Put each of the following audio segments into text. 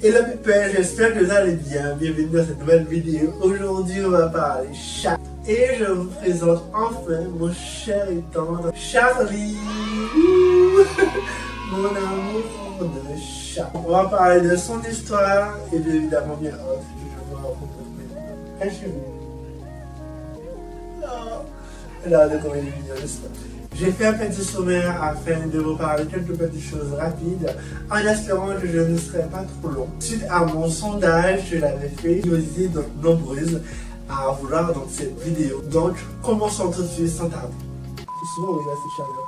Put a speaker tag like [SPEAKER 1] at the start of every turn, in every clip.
[SPEAKER 1] Hello people, j'espère que vous allez bien. Bienvenue dans cette nouvelle vidéo. Aujourd'hui, on va parler chat. Et je vous présente enfin mon cher et tendre Charlie. Mon amour de chat. On va parler de son histoire et évidemment bien autre que je vais vous raconter. Cachez-vous. Là, de combien de vidéos de ça. J'ai fait un petit sommaire afin de vous parler quelques petites choses rapides en espérant que je ne serai pas trop long. Suite à mon sondage, je l'avais fait, vous étiez donc nombreuses à vouloir dans cette vidéo. Donc, commençons tout de suite sans tarder. C'est souvent où il y a cette chaleur.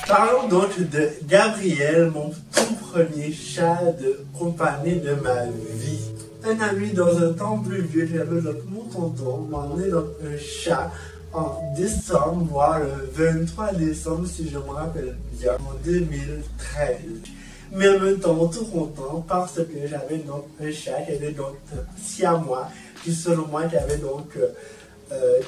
[SPEAKER 1] Parlons donc de Gabriel, mon tout premier chat de compagnie de ma vie. Un ami dans un temps plus vieux qui s'appelle mon tonton m'a emmené donc un chat en décembre, voire le 23 décembre si je me rappelle bien, en 2013. Mais en même temps tout content parce que j'avais donc un chat qui était donc un siamois qui selon moi qui avait donc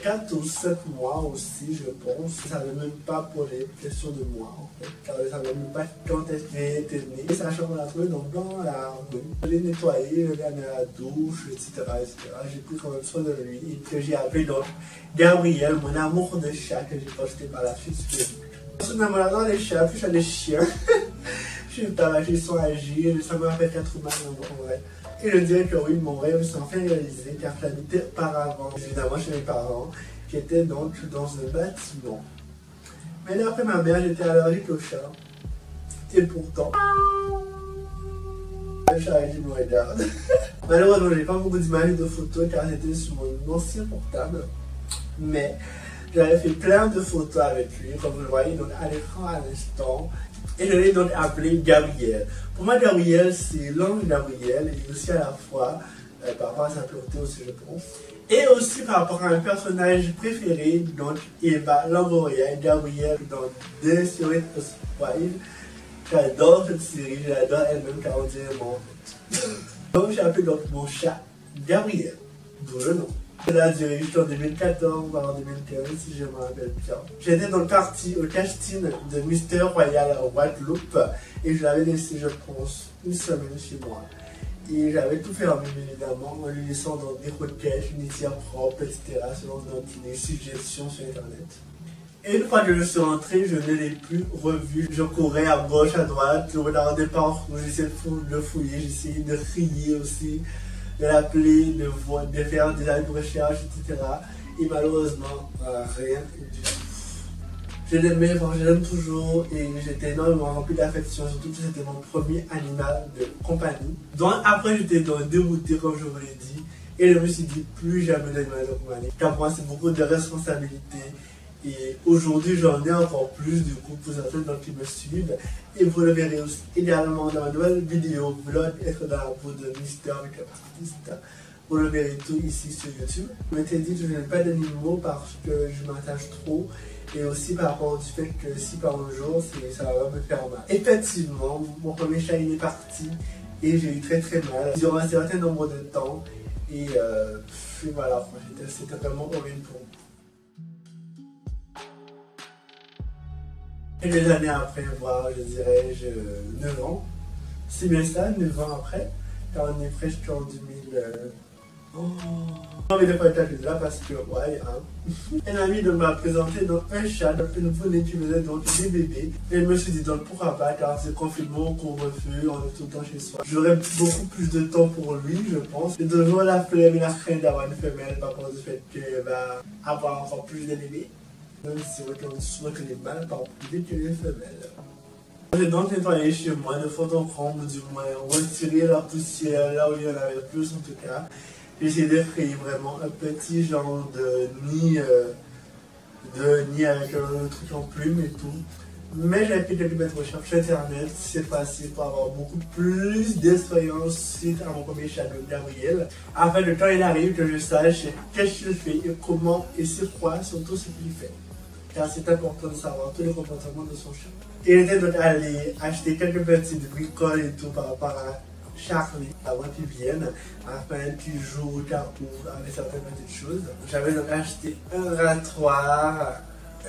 [SPEAKER 1] 4 ou 7 mois aussi, je pense. Je ne savais même pas pour les questions de mois, en fait. Car je ne savais même pas quand est-ce qu'il était né. Et sachant qu'on l'a trouvé donc dans la rue. Je l'ai nettoyé, je l'ai amené à la douche, etc. J'ai pris quand même soin de lui. Et que j'ai appelé donc Gabriel, mon amour de chat, que j'ai posté par la suite sur Facebook. Ensuite, même dans les chats, puis j'ai des chiens. Je suis pas ils sont agiles, ça m'a fait 4 mois en vrai. Et je dirais que oui, mon rêve s'est enfin réalisé car j'habitais auparavant, évidemment chez mes parents, qui étaient donc dans un bâtiment. Mais d'après ma mère, j'étais allergique au chat. Et pourtant, le chat il me regarde. Malheureusement, j'ai pas beaucoup d'images et de photos car j'étais sur mon ancien portable. Mais j'avais fait plein de photos avec lui, comme vous le voyez donc à l'écran à l'instant. Et je l'ai donc appelé Gabriel. Pour moi, Gabriel, c'est l'ange Gabriel, et aussi à la fois, par rapport à sa pureté aussi, je pense. Et aussi par rapport à un personnage préféré, donc Eva Longoria, Gabriel, dans Desperate Housewives. J'adore cette série, j'adore elle-même car on dirait moi en fait. Donc j'ai appelé donc mon chat Gabriel, d'où le nom. Elle a duré jusqu'en 2014, voire en 2015, si je me rappelle bien. J'étais donc parti au casting de Mister Royal Guadeloupe et je l'avais laissé, je pense, une semaine chez moi. Et j'avais tout fermé, évidemment, en lui laissant dans des requêtes, une litière propre, etc., selon des suggestions sur Internet. Et une fois que je suis rentré, je ne l'ai plus revu. Je courais à gauche, à droite, je regardais partout, j'essayais de le fouiller, j'essayais de crier aussi, de l'appeler, de faire des recherches, etc. Et malheureusement, rien du tout. Je l'aimais, je l'aime toujours et j'étais énormément rempli d'affection, surtout que c'était mon premier animal de compagnie. Donc après, j'étais donc dérouté, comme je vous l'ai dit, et je me suis dit plus jamais d'animal de compagnie. Car pour moi, c'est beaucoup de responsabilités. Et aujourd'hui, j'en ai encore plus du coup pour certains qui me suivent. Et vous le verrez aussi également dans ma nouvelle vidéo vlog, être dans la peau de Mister avec artiste. Vous le verrez tout ici sur YouTube. Je m'étais dit que je n'aime pas d'animaux parce que je m'attache trop. Et aussi par rapport au fait que si par un jour, ça va me faire mal. Effectivement, mon premier chat il est parti et j'ai eu très mal durant un certain nombre de temps. Et voilà, c'était vraiment horrible pour moi. Et des années après, voire je dirais 9 ans, c'est bien ça, 9 ans après, car on est presque en 2000. Non mais des fois je là parce que, ouais, hein. Un ami m'a présenté donc un chat, donc une poule qui faisait donc des bébés. Et je me suis dit donc pourquoi pas, car c'est confinement, couvre-feu, on est tout le temps chez soi. J'aurais beaucoup plus de temps pour lui, je pense. J'ai toujours la flemme et la crainte d'avoir une femelle par rapport au fait qu'elle va avoir encore plus de bébés. Même si on souhaite que les mâles parlent plus vite que les femelles. J'ai donc nettoyé chez moi de fond en comble, du moins retirer la poussière là où il y en avait plus en tout cas. J'ai essayé de créer vraiment un petit genre de nid avec un truc en plume et tout. Mais j'ai fait quelques petites recherches sur internet, c'est facile pour avoir beaucoup plus d'expérience suite à mon premier chat de Gabriel. Afin que quand il arrive, que je sache qu'est-ce qu'il fait et comment et c'est quoi, surtout ce qu'il fait. Car c'est important de savoir tous les comportements de son chat. Il était donc allé acheter quelques petites bricoles et tout par rapport à Charlie, avant qu'ils viennent, afin qu'ils jouent, carreaux, avec certaines petites choses. J'avais donc acheté un rasoir,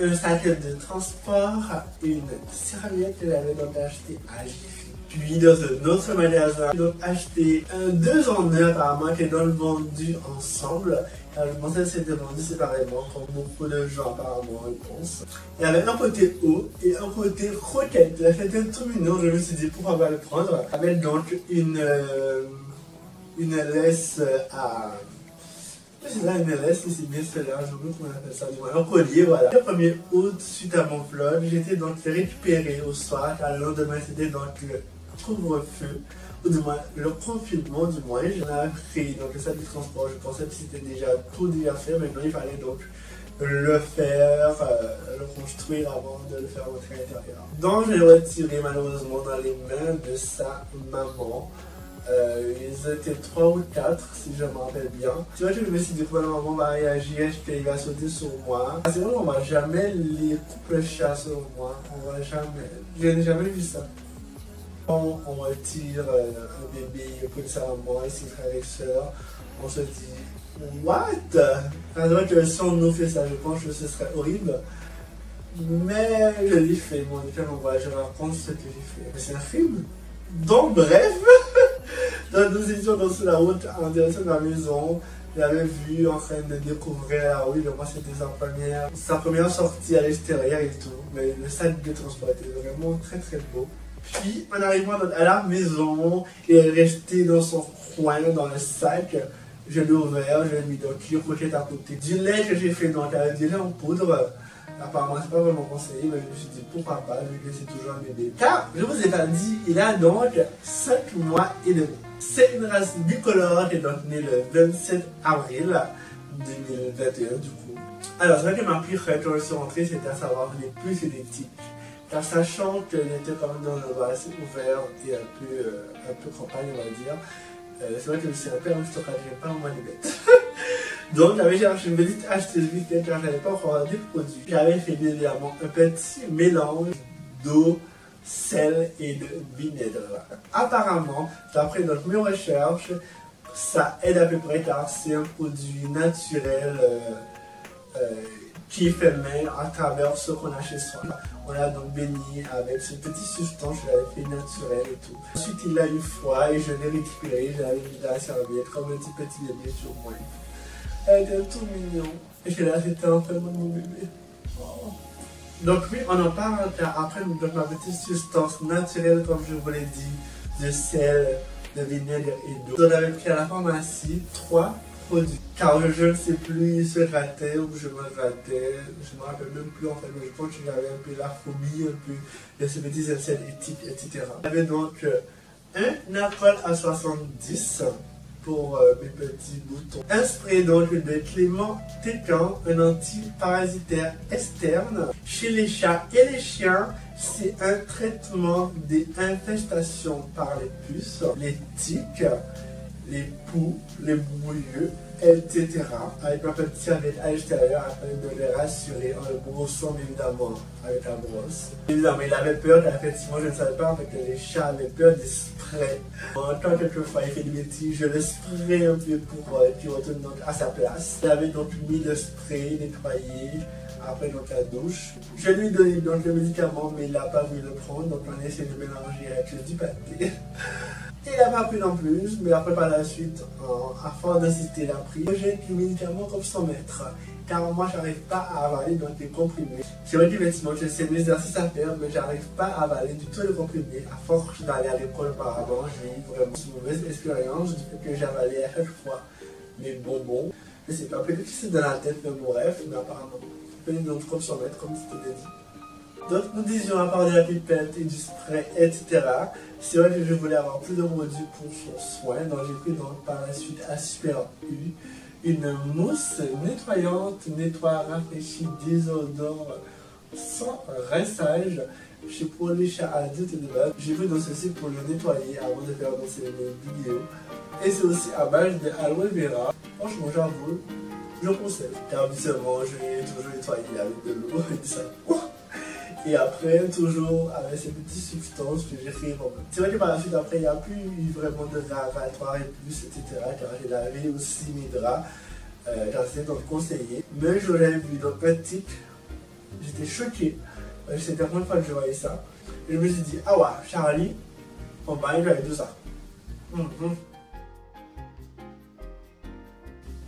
[SPEAKER 1] un sac de transport, une serviette que j'avais donc acheté à Jiffy. Puis dans un autre magasin, j'ai donc acheté un 2 en 1 apparemment qui est donc vendu ensemble. Je pensais que c'était vendu séparément, comme beaucoup de gens apparemment le pensent. Il y avait un côté haut et un côté croquette. C'était tout mignon, je me suis dit pourquoi pas le prendre. Avec donc une laisse à... C'est là une laisse, c'est bien celle-là, je sais comment on appelle ça, du moins un collier, voilà. Le 1er août, suite à mon vlog, j'étais donc récupéré au soir, car le lendemain c'était donc le couvre-feu, ou du moins le confinement, du moins. J'en avais pris donc le sac de transport, je pensais que c'était déjà tout déjà fait, maintenant il fallait donc le faire, le construire avant de le faire rentrer à l'intérieur. Donc je l'ai retiré malheureusement dans les mains de sa maman. Ils étaient 3 ou 4 si je me rappelle bien. Tu vois, je me suis dit que ma maman va réagir, qu'il va sauter sur moi. C'est vrai qu'on va jamais les couples chats sur moi, on va jamais. Je n'ai jamais vu ça. On retire un bébé pour sa maman et ses frères et sœurs, on se dit what? C'est vrai que si on nous fait ça, je pense que ce serait horrible. Mais je l'ai fait, moi, je raconte ce que j'ai fait. C'est un film. Donc bref, nous étions dans la route en direction de la maison. J'avais vu en train de découvrir la rue, moi c'était sa première sortie à l'extérieur et tout. Mais le sac de transport était vraiment très très beau. Puis en arrivant à la maison, il est resté dans son coin, dans le sac. Je l'ai ouvert, je l'ai mis donc le croquette à côté. Du lait que j'ai fait donc avec du lait en poudre. Apparemment, c'est pas vraiment conseillé, mais je me suis dit pourquoi pas, vu que c'est toujours un bébé. Car, je vous ai pas dit, il a donc 5 mois et demi. C'est une race bicolore qui est donc née le 27 avril 2021 du coup. Alors, c'est vrai que ma pire crainte quand je suis rentrée, c'était à savoir les puces et les tiques. Car sachant qu'elle était quand même dans un endroit assez ouvert et un peu campagne, on va dire, c'est vrai que je me suis un peu en stockage, j'ai pas vraiment les bêtes. Donc j'avais cherché une petite acheteuse vite car je n'avais pas encore des produits. J'avais fait évidemment un petit mélange d'eau, sel et de vinaigre. Apparemment, d'après donc mes recherches, ça aide à peu près car c'est un produit naturel qui est fait main à travers ce qu'on a chez soi. On a donc béni avec ce petit substance, je l'avais fait naturel et tout. Ensuite il a eu froid et je l'ai récupéré, je l'avais mis dans la serviette comme un petit bébé sur moi. Elle était tout mignon. Et là, c'était un peu mon bébé. Oh. Donc oui, on en parle après donc, ma petite substance naturelle, comme je vous l'ai dit, de sel, de vinaigre et d'eau. On avait pris à la pharmacie 3 produits. Car je ne sais plus, il se grattait ou je me grattais. Je ne me rappelle même plus en fait, mais je pense que j'avais un peu la phobie, un peu de ces petits insectes éthiques, etc. J'avais donc un alcool à 70. Pour mes petits boutons. Un spray donc de Clément Técan, un antiparasitaire externe. Chez les chats et les chiens, c'est un traitement des infestations par les puces, les tiques, les poux, les bouilleux, etc. Avec ma petite serviette à l'extérieur afin de les rassurer en le brossant évidemment avec la brosse. Évidemment, il avait peur car effectivement je ne savais pas en fait, que les chats avaient peur des sprays. Quand quelquefois il fait des bêtises, je le spray un peu pour qu'il retourne donc à sa place. J'avais donc mis le spray, nettoyé, après donc la douche. Je lui ai donné donc le médicament mais il n'a pas voulu le prendre donc on a essayé de mélanger avec du pâté. Il n'a pas pris non plus, mais après par la suite, à force d'insister, il a pris. J'ai le médicament comme 100 mètres, car moi j'arrive pas à avaler donc les comprimés. C'est vrai qu'effectivement j'ai des exercices à faire, mais j'arrive pas à avaler du tout les comprimés. À force d'aller à l'école auparavant, j'ai eu vraiment une mauvaise expérience du fait que j'avalais à chaque fois mes bonbons. Je sais pas, peut-être que c'est dans la tête, mais mon rêve, mais apparemment. Donc comme 100 mètres, comme c'était dit. Donc nous disions à part de la pipette et du spray, etc. C'est vrai que je voulais avoir plus de produits pour son soin, donc j'ai pris donc par la suite à Super U une mousse nettoyante, nettoie, rafraîchit, désodore, sans rinçage. Chez pour les chats adultes et de base. J'ai pris dans ceci pour le nettoyer avant de faire dans ces vidéos. Et c'est aussi à base de aloe vera. Franchement j'avoue, je conseille. Car habituellement je l'ai toujours nettoyé avec de l'eau et du savon. Et après, toujours avec ces petites substances que j'ai fait. Bon, c'est vrai que par la suite, après, il n'y a plus eu vraiment de lavatoire et plus, etc. Car j'ai lavé aussi mes draps, car c'était dans le conseiller. Mais je l'avais vu dans le tic, j'étais choqué. C'était la première fois que je voyais ça. Et je me suis dit, ah ouais, Charlie, on va aller avec tout ça.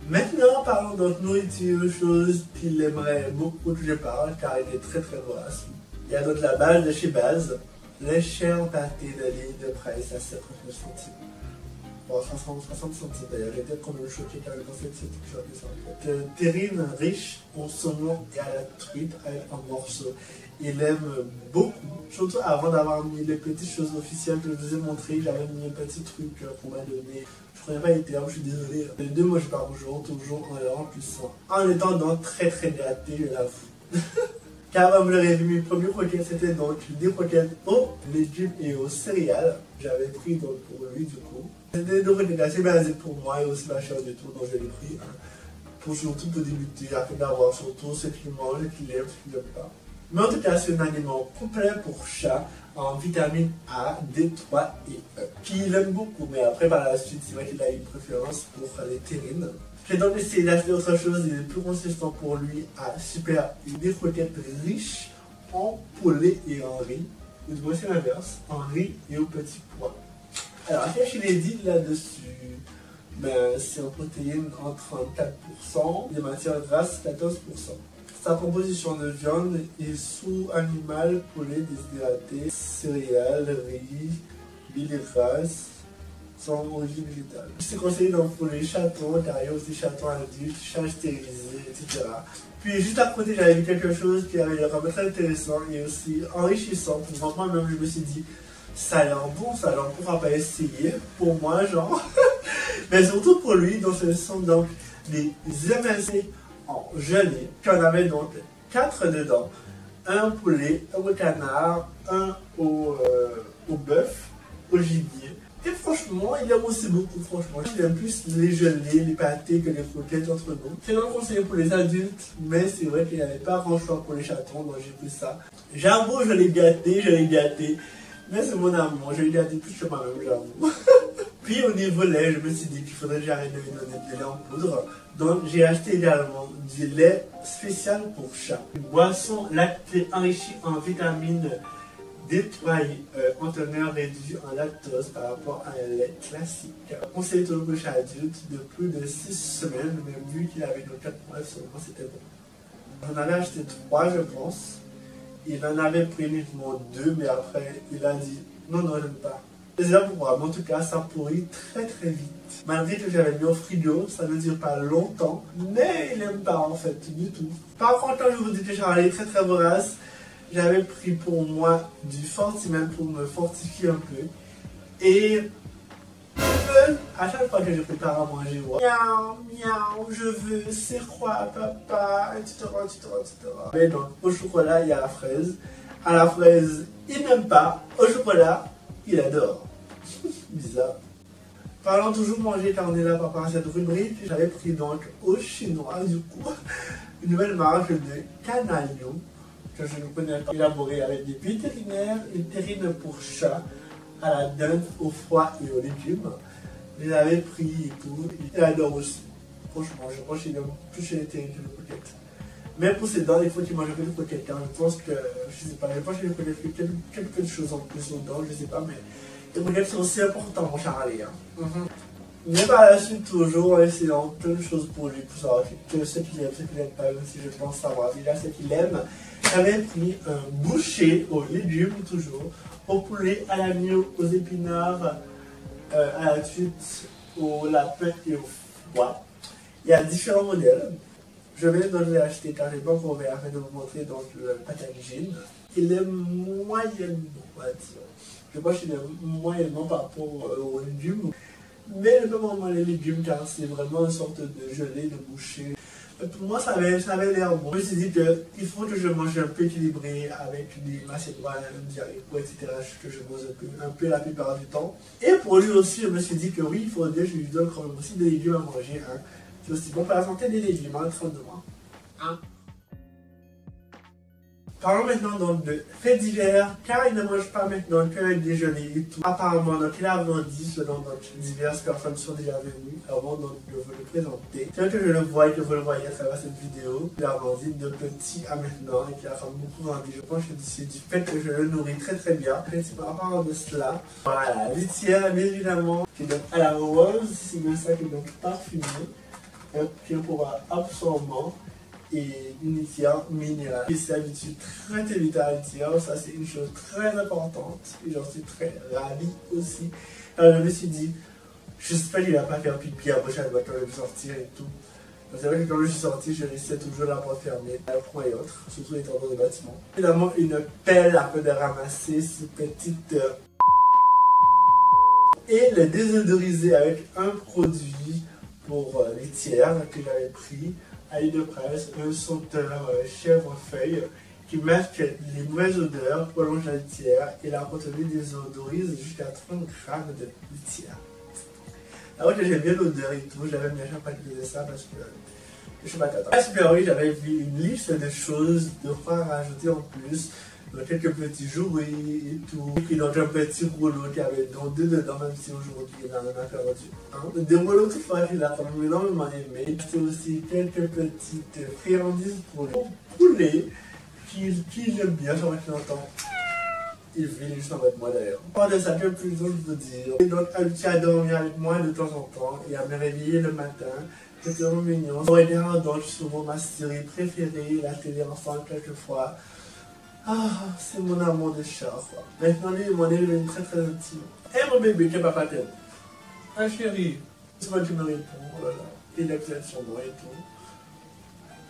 [SPEAKER 1] Maintenant, parlons donc nourriture, chose qu'il aimerait beaucoup que je parle, car il est très très vorace. Il y a donc la base de chez Base, les chers pâtés de l'île de Price à 79 centimes. Bon, 60 centimes d'ailleurs, j'étais quand même choqué car je pensais que c'était quelque chose de ça en fait. Terrine riche au saumon et à la truite avec un morceau. Il aime beaucoup, surtout avant d'avoir mis les petites choses officielles que je vous ai montrées, j'avais mis un petit truc qu'on m'a donné. Je ne connais pas les termes, je suis désolé. Les deux mots je parle toujours en leur puissant. En étant donc très très gâté, je l'avoue. Car comme vous l'avez vu, mes premiers croquettes c'était donc des croquettes aux légumes et aux céréales. J'avais pris donc pour lui du coup. C'était des croquettes assez basiques pour moi et aussi pas cher du tout, donc je l'ai pris. Pour surtout pour débuter, afin d'avoir surtout ce qu'il mange, ce qu'il aime, ce qu'il n'aime pas. Mais en tout cas, c'est un aliment complet pour chat en vitamine A, D3 et E, qu'il aime beaucoup. Mais après, par la suite, c'est vrai qu'il a une préférence pour les terrines. J'ai donc essayé d'acheter autre chose, il est plus consistant pour lui à Super U, des croquettes riches en poulet et en riz. Ou du moins, c'est l'inverse, en riz et au petit pois. Alors, qu'est-ce qu'il est dit là-dessus? Ben, c'est en protéines en 34%, les matières grasses 14%. Sa composition de viande est sous-animal, poulet déshydraté, céréales, riz, huile grasse, sans origine végétale. C'est conseillé donc pour les chatons, car il y a aussi chatons adultes, chats stérilisés, etc. Puis juste à côté, j'avais vu quelque chose qui avait l'air très intéressant et aussi enrichissant. Pour moi-même, je me suis dit, ça a l'air bon, ça, alors pourquoi pas essayer? Pour moi, genre. Mais surtout pour lui, donc ce sont donc des émincés en gelée. Puis on avait donc 4 dedans. Un poulet, un au canard, un au bœuf, au gibier. Et franchement, il aime aussi beaucoup, franchement. Il aime plus les gelées, les pâtés que les croquettes entre nous. C'est non conseillé pour les adultes, mais c'est vrai qu'il n'y avait pas grand choix pour les chatons, donc j'ai pris ça. J'avoue, je l'ai gâté. Mais c'est mon amour, je l'ai gâté plus que moi-même, j'avoue. Puis au niveau lait, je me suis dit qu'il faudrait que j'arrête de lui donner du lait en poudre. Donc j'ai acheté également du lait spécial pour chat. Une boisson lactée enrichie en vitamines D3 en teneur réduite en lactose par rapport à un lait classique. Conseillé toujours pour chat adulte de plus de 6 semaines, mais vu qu'il avait nos 4 mois seulement, c'était bon. J'en avais acheté 3 je pense. Il en avait pris uniquement 2, mais après il a dit non, j'aime pas. C'est là pour moi, mais en tout cas, ça pourrit très très vite. Malgré que j'avais mis au frigo, ça ne dure pas longtemps, mais il n'aime pas en fait, du tout. Par contre, je vous dis que Charlie est très très vorace. J'avais pris pour moi du Fortimel pour me fortifier un peu. Et à chaque fois que je prépare à manger, miaou, miaou, je veux, c'est quoi papa, etc. Mais donc, au chocolat, il y a la fraise. À la fraise, il n'aime pas. Au chocolat, il adore. Bizarre. Parlant toujours manger car on est là par cette rubrique, j'avais pris donc au chinois du coup une nouvelle marque de Canagno que je ne connais pas, élaborée avec des vétérinaires, une terrine pour chat à la dinde, au froid et aux légumes. Je l'avais pris et tout, il adore aussi. Franchement, je pense qu'il aime plus chez les terrines que les croquettes. Mais pour ses dents, il faut qu'il mange un peu de croquettes. Hein. Je pense que, je sais pas, je pense qu'il faut quelque chose en plus aux dents, je sais pas, mais les croquettes sont aussi importantes, mon Charlie. Hein. Mais par la suite, toujours en essayant plein de choses pour lui, pour savoir ce qu'il aime, ce qu'il n'aime pas, même si je pense savoir déjà ce qu'il aime. J'avais pris un boucher aux légumes, toujours, au poulet, à l'agneau, aux épinards, à la truite, au lapin et au foie. Il y a différents modèles. Je vais donc les acheter car je n'ai pas encore ouvert afin de vous montrer donc le packaging. Il est moyennement, on va dire. Je pense qu'il est moyennement par rapport aux légumes. Mais je peux vraiment les légumes car c'est vraiment une sorte de gelée, de boucher. Pour moi, ça avait l'air bon. Je me suis dit qu'il faut que je mange un peu équilibré avec des macédoines, des haricots, etc. Que je mange un peu la plupart du temps. Et pour lui aussi, je me suis dit que oui, il faudrait que je lui donne quand même aussi des légumes à manger. Hein. C'est aussi bon pour la santé des légumes, hein, 32 mois. Hein. Parlons maintenant donc de faits divers, car il ne mange pas maintenant que le déjeuner et tout. Apparemment, donc, il a grandi selon donc, diverses personnes sont déjà venues avant donc, de vous le présenter. C'est que je le vois et que vous le voyez à travers cette vidéo. Il a grandi de petit à maintenant et qu'il a beaucoup grandi. Je pense que c'est du fait que je le nourris très très bien. Et c'est par rapport de cela. Voilà, litière bien évidemment, qui est donc à la rose, c'est bien ça qui est donc parfumé, qui est pour absorbant. Et une litière minérale. Il s'habitue très très vite à la litière, ça c'est une chose très importante et j'en suis très ravi aussi. Alors je me suis dit, j'espère qu'il ne va pas faire pipi après chaque fois quand je vais sortir et tout. C'est vrai que quand je suis sorti, je laissais toujours la porte fermée, un point et autres, surtout les travaux de bâtiment. Évidemment, une pelle afin de ramasser ces petites. Et le désodoriser avec un produit pour litière que j'avais pris. À l'huile de presse, un senteur chèvrefeuille qui masque les mauvaises odeurs, prolonge la litière et la retenue désodorise jusqu'à 30 grammes de litière. Alors que j'aime bien l'odeur et tout, j'avais bien chaque fois que je faisais ça parce que je suis pas content. À Super oui, j'avais vu une liste de choses de quoi rajouter en plus. Donc quelques petits jouets et tout. Et puis donc un petit rouleau qui avait donc deux dedans, même si aujourd'hui il en a perdu un. Des rouleaux toutefois qu'il a quand même énormément aimé. C'était aussi quelques petites friandises pour le poulet qu'il aime bien, ça va être longtemps. Il vit juste avec moi d'ailleurs. Pas de ça que plus je veux dire. Et donc habitué à dormir avec moi de temps en temps et à me réveiller le matin. C'était vraiment mignon. On regarde donc souvent ma série préférée, la télé ensemble quelquefois. Ah, c'est mon amour de chat, quoi. Maintenant, lui, mon est devenu très très intime. Eh mon bébé, que papa t'aime. Ah chérie, souvent tu me réponds, oh là là, il accepte son nom et tout.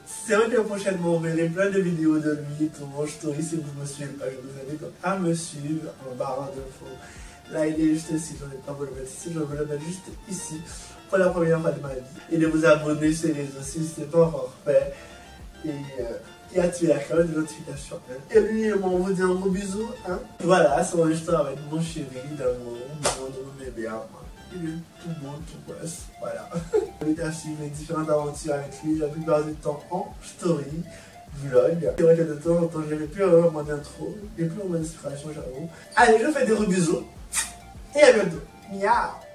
[SPEAKER 1] C'est vrai que prochainement, vous verrez plein de vidéos de lui et tout, mon story, si vous me suivez pas, je vous invite à me suivre en barre d'infos. Là, il est juste ici, je n'ai pas vous le mettre ici, je vais le mettre juste ici, pour la première fois de ma vie. Et de vous abonner sur les réseaux si ce n'est pas encore fait. Et activer la cloche de notification. Et lui, on vous dit un gros bisou. Hein? Voilà, c'est mon histoire avec mon chéri, mon bébé à moi. Il est tout beau, tout gosse. Voilà. Je vais suivre mes différentes aventures avec lui, la plupart du temps en story, vlog. C'est vrai que de temps en temps, je n'avais plus vraiment mon intro, j'ai plus vraiment d'inspiration, j'avoue. Allez, je vous fais des gros bisous. Et à bientôt. Miaou.